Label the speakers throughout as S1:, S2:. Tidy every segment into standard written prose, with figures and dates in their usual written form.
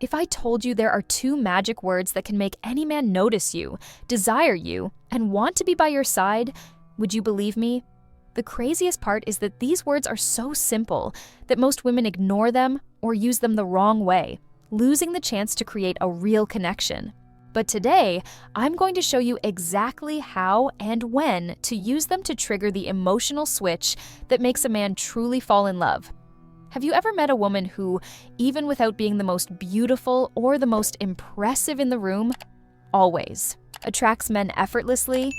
S1: If I told you there are two magic words that can make any man notice you, desire you, and want to be by your side, would you believe me? The craziest part is that these words are so simple that most women ignore them or use them the wrong way, losing the chance to create a real connection. But today, I'm going to show you exactly how and when to use them to trigger the emotional switch that makes a man truly fall in love. Have you ever met a woman who, even without being the most beautiful or the most impressive in the room, always attracts men effortlessly?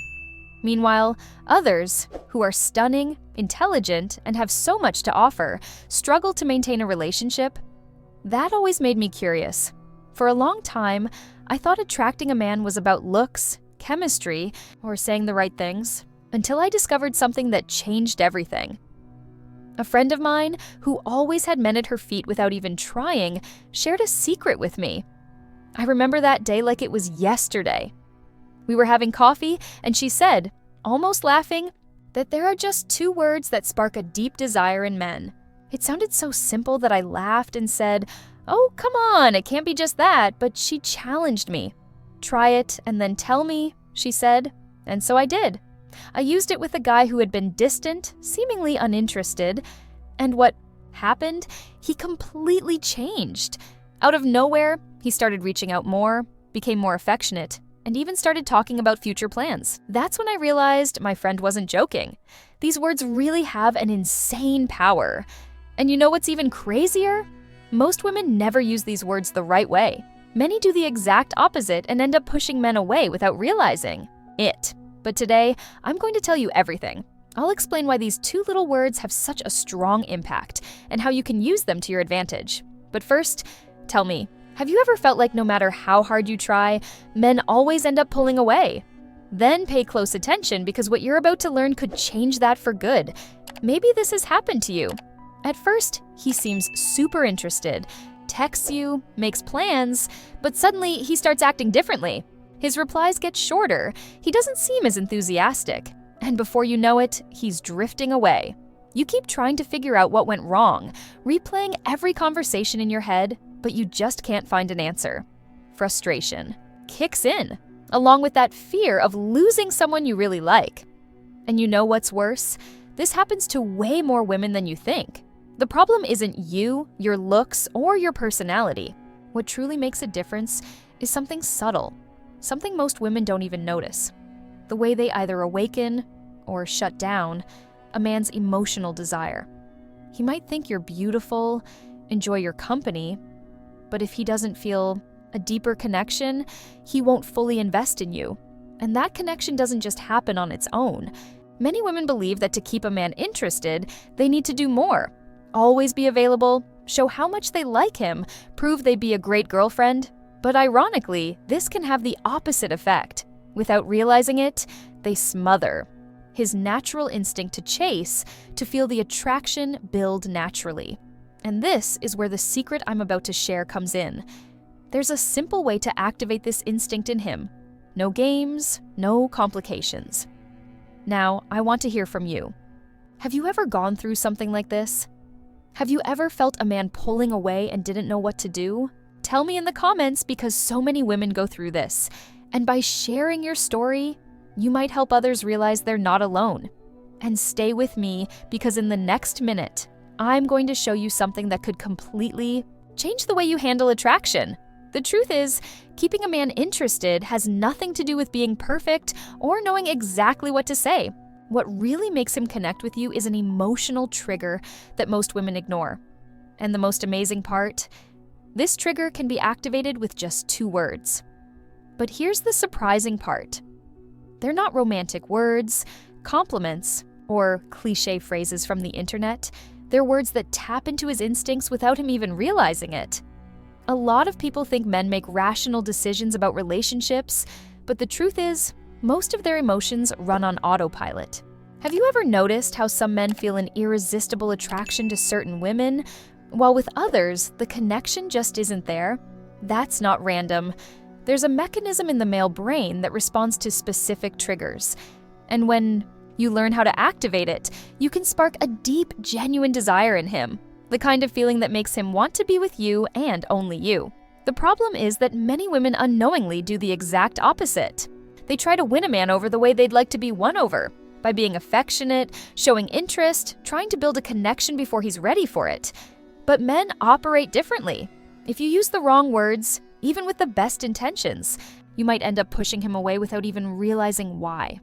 S1: Meanwhile, others, who are stunning, intelligent, and have so much to offer, struggle to maintain a relationship? That always made me curious. For a long time, I thought attracting a man was about looks, chemistry, or saying the right things, until I discovered something that changed everything. A friend of mine, who always had men at her feet without even trying, shared a secret with me. I remember that day like it was yesterday. We were having coffee, and she said, almost laughing, that there are just two words that spark a deep desire in men. It sounded so simple that I laughed and said, "Oh, come on, it can't be just that," but she challenged me. "Try it and then tell me," she said, and so I did. I used it with a guy who had been distant, seemingly uninterested, and what happened? He completely changed. Out of nowhere, he started reaching out more, became more affectionate, and even started talking about future plans. That's when I realized my friend wasn't joking. These words really have an insane power. And you know what's even crazier? Most women never use these words the right way. Many do the exact opposite and end up pushing men away without realizing it. But today, I'm going to tell you everything. I'll explain why these two little words have such a strong impact and how you can use them to your advantage. But first, tell me, have you ever felt like no matter how hard you try, men always end up pulling away? Then pay close attention because what you're about to learn could change that for good. Maybe this has happened to you. At first, he seems super interested, texts you, makes plans, but suddenly he starts acting differently. His replies get shorter, he doesn't seem as enthusiastic, and before you know it, he's drifting away. You keep trying to figure out what went wrong, replaying every conversation in your head, but you just can't find an answer. Frustration kicks in, along with that fear of losing someone you really like. And you know what's worse? This happens to way more women than you think. The problem isn't you, your looks, or your personality. What truly makes a difference is something subtle. Something most women don't even notice. The way they either awaken or shut down a man's emotional desire. He might think you're beautiful, enjoy your company, but if he doesn't feel a deeper connection, he won't fully invest in you. And that connection doesn't just happen on its own. Many women believe that to keep a man interested, they need to do more. Always be available, show how much they like him, prove they'd be a great girlfriend. But ironically, this can have the opposite effect. Without realizing it, they smother his natural instinct to chase, to feel the attraction build naturally. And this is where the secret I'm about to share comes in. There's a simple way to activate this instinct in him. No games, no complications. Now, I want to hear from you. Have you ever gone through something like this? Have you ever felt a man pulling away and didn't know what to do? Tell me in the comments because so many women go through this. And by sharing your story, you might help others realize they're not alone. And stay with me because in the next minute, I'm going to show you something that could completely change the way you handle attraction. The truth is, keeping a man interested has nothing to do with being perfect or knowing exactly what to say. What really makes him connect with you is an emotional trigger that most women ignore. And the most amazing part, this trigger can be activated with just 2 words. But here's the surprising part. They're not romantic words, compliments, or cliché phrases from the internet. They're words that tap into his instincts without him even realizing it. A lot of people think men make rational decisions about relationships, but the truth is, most of their emotions run on autopilot. Have you ever noticed how some men feel an irresistible attraction to certain women, while with others, the connection just isn't there? That's not random. There's a mechanism in the male brain that responds to specific triggers. And when you learn how to activate it, you can spark a deep, genuine desire in him, the kind of feeling that makes him want to be with you and only you. The problem is that many women unknowingly do the exact opposite. They try to win a man over the way they'd like to be won over, by being affectionate, showing interest, trying to build a connection before he's ready for it. But men operate differently. If you use the wrong words, even with the best intentions, you might end up pushing him away without even realizing why.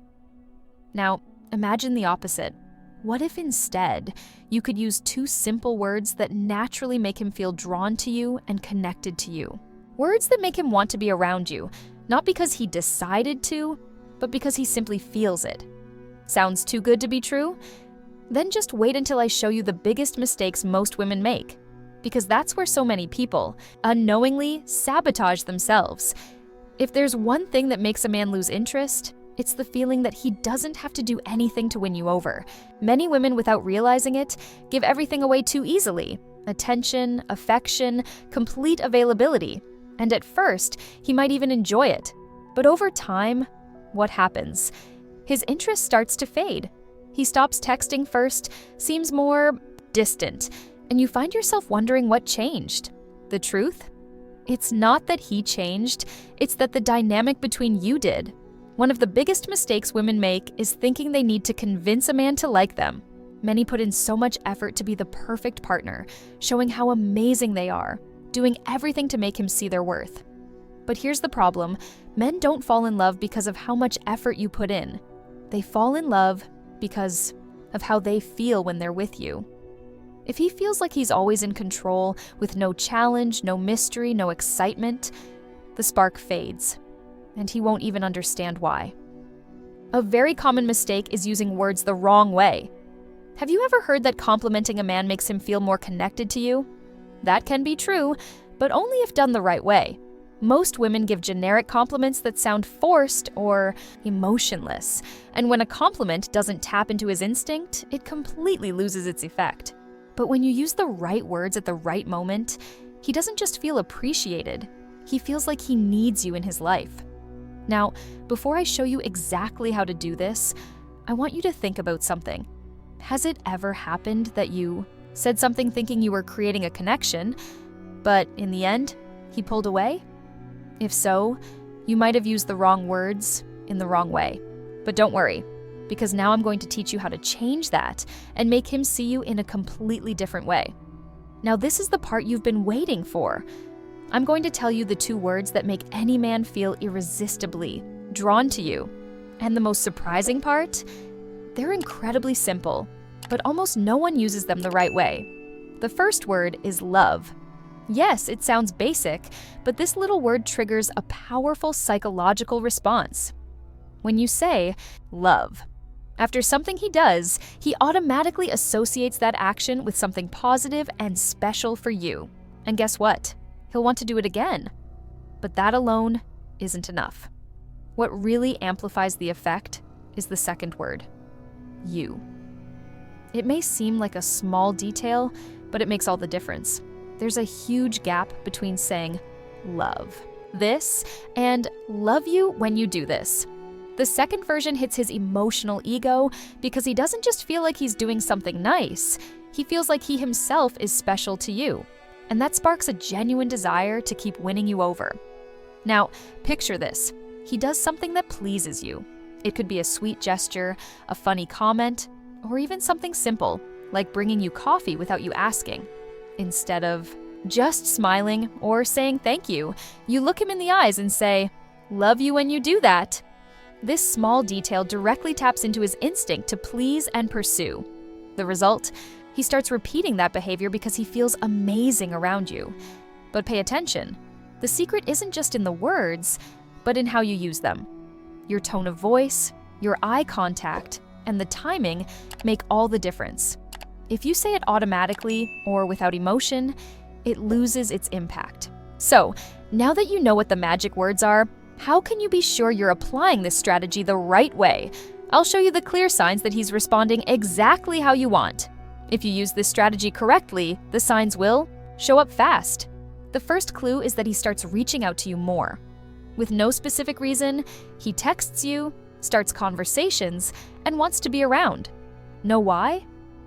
S1: Now, imagine the opposite. What if instead you could use two simple words that naturally make him feel drawn to you and connected to you? Words that make him want to be around you, not because he decided to, but because he simply feels it. Sounds too good to be true? Then just wait until I show you the biggest mistakes most women make, because that's where so many people unknowingly sabotage themselves. If there's one thing that makes a man lose interest, it's the feeling that he doesn't have to do anything to win you over. Many women, without realizing it, give everything away too easily. Attention, affection, complete availability. And at first, he might even enjoy it. But over time, what happens? His interest starts to fade. He stops texting first, seems more distant, and you find yourself wondering what changed. The truth? It's not that he changed, it's that the dynamic between you did. One of the biggest mistakes women make is thinking they need to convince a man to like them. Many put in so much effort to be the perfect partner, showing how amazing they are, doing everything to make him see their worth. But here's the problem: men don't fall in love because of how much effort you put in. They fall in love because of how they feel when they're with you. If he feels like he's always in control, with no challenge, no mystery, no excitement, the spark fades, and he won't even understand why. A very common mistake is using words the wrong way. Have you ever heard that complimenting a man makes him feel more connected to you? That can be true, but only if done the right way. Most women give generic compliments that sound forced or emotionless, and when a compliment doesn't tap into his instinct, it completely loses its effect. But when you use the right words at the right moment, he doesn't just feel appreciated, he feels like he needs you in his life. Now, before I show you exactly how to do this, I want you to think about something. Has it ever happened that you said something thinking you were creating a connection, but in the end, he pulled away? If so, you might have used the wrong words in the wrong way. But don't worry, because now I'm going to teach you how to change that and make him see you in a completely different way. Now, this is the part you've been waiting for. I'm going to tell you the two words that make any man feel irresistibly drawn to you. And the most surprising part? They're incredibly simple, but almost no one uses them the right way. The first word is love. Yes, it sounds basic, but this little word triggers a powerful psychological response. When you say, love, after something he does, he automatically associates that action with something positive and special for you. And guess what? He'll want to do it again. But that alone isn't enough. What really amplifies the effect is the second word, you. It may seem like a small detail, but it makes all the difference. There's a huge gap between saying love this and love you when you do this. The second version hits his emotional ego because he doesn't just feel like he's doing something nice, he feels like he himself is special to you. And that sparks a genuine desire to keep winning you over. Now, picture this. He does something that pleases you. It could be a sweet gesture, a funny comment, or even something simple, like bringing you coffee without you asking. Instead of just smiling or saying thank you, you look him in the eyes and say, "Love you when you do that." This small detail directly taps into his instinct to please and pursue. The result? He starts repeating that behavior because he feels amazing around you. But pay attention. The secret isn't just in the words, but in how you use them. Your tone of voice, your eye contact, and the timing make all the difference. If you say it automatically or without emotion, it loses its impact. So, now that you know what the magic words are, how can you be sure you're applying this strategy the right way? I'll show you the clear signs that he's responding exactly how you want. If you use this strategy correctly, the signs will show up fast. The first clue is that he starts reaching out to you more. With no specific reason, he texts you, starts conversations, and wants to be around. Know why?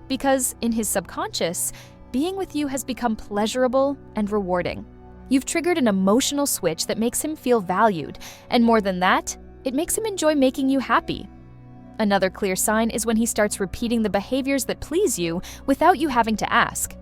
S1: Because in his subconscious, being with you has become pleasurable and rewarding. You've triggered an emotional switch that makes him feel valued, and more than that, it makes him enjoy making you happy. Another clear sign is when he starts repeating the behaviors that please you without you having to ask.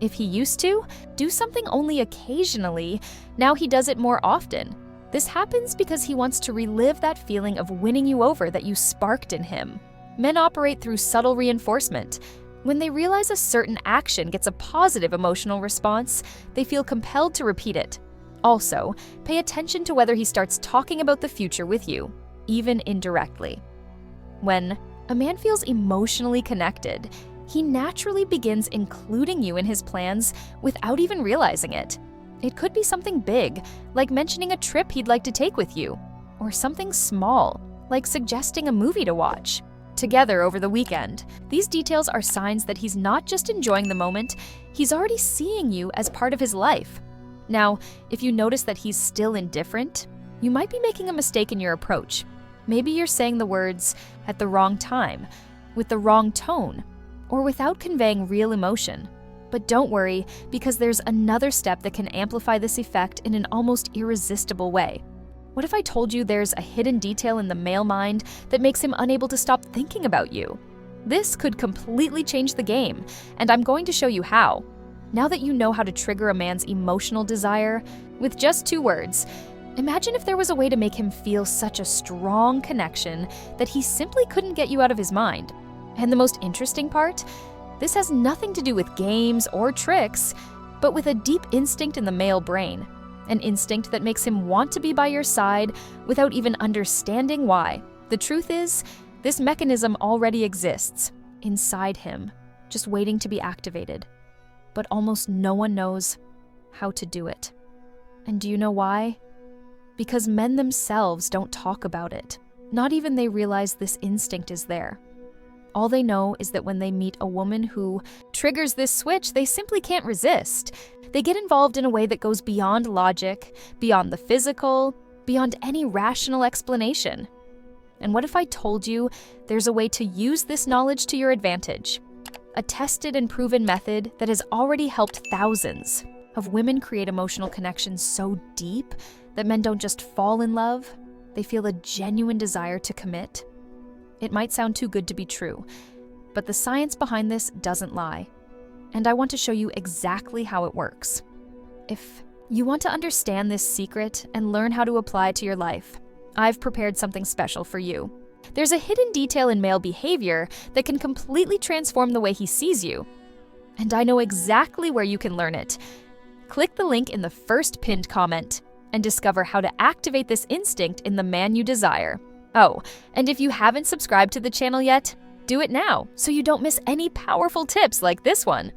S1: If he used to do something only occasionally, now he does it more often. This happens because he wants to relive that feeling of winning you over that you sparked in him. Men operate through subtle reinforcement. When they realize a certain action gets a positive emotional response, they feel compelled to repeat it. Also, pay attention to whether he starts talking about the future with you, even indirectly. When a man feels emotionally connected, he naturally begins including you in his plans without even realizing it. It could be something big, like mentioning a trip he'd like to take with you, or something small, like suggesting a movie to watch together over the weekend. These details are signs that he's not just enjoying the moment, he's already seeing you as part of his life. Now, if you notice that he's still indifferent, you might be making a mistake in your approach. Maybe you're saying the words at the wrong time, with the wrong tone, or without conveying real emotion. But don't worry, because there's another step that can amplify this effect in an almost irresistible way. What if I told you there's a hidden detail in the male mind that makes him unable to stop thinking about you? This could completely change the game, and I'm going to show you how. Now that you know how to trigger a man's emotional desire, with just 2 words, imagine if there was a way to make him feel such a strong connection that he simply couldn't get you out of his mind. And the most interesting part? This has nothing to do with games or tricks, but with a deep instinct in the male brain. An instinct that makes him want to be by your side without even understanding why. The truth is, this mechanism already exists inside him, just waiting to be activated. But almost no one knows how to do it. And do you know why? Because men themselves don't talk about it. Not even they realize this instinct is there. All they know is that when they meet a woman who triggers this switch, they simply can't resist. They get involved in a way that goes beyond logic, beyond the physical, beyond any rational explanation. And what if I told you there's a way to use this knowledge to your advantage? A tested and proven method that has already helped thousands of women create emotional connections so deep that men don't just fall in love, they feel a genuine desire to commit. It might sound too good to be true, but the science behind this doesn't lie. And I want to show you exactly how it works. If you want to understand this secret and learn how to apply it to your life, I've prepared something special for you. There's a hidden detail in male behavior that can completely transform the way he sees you. And I know exactly where you can learn it. Click the link in the first pinned comment and discover how to activate this instinct in the man you desire. Oh, and if you haven't subscribed to the channel yet, do it now so you don't miss any powerful tips like this one.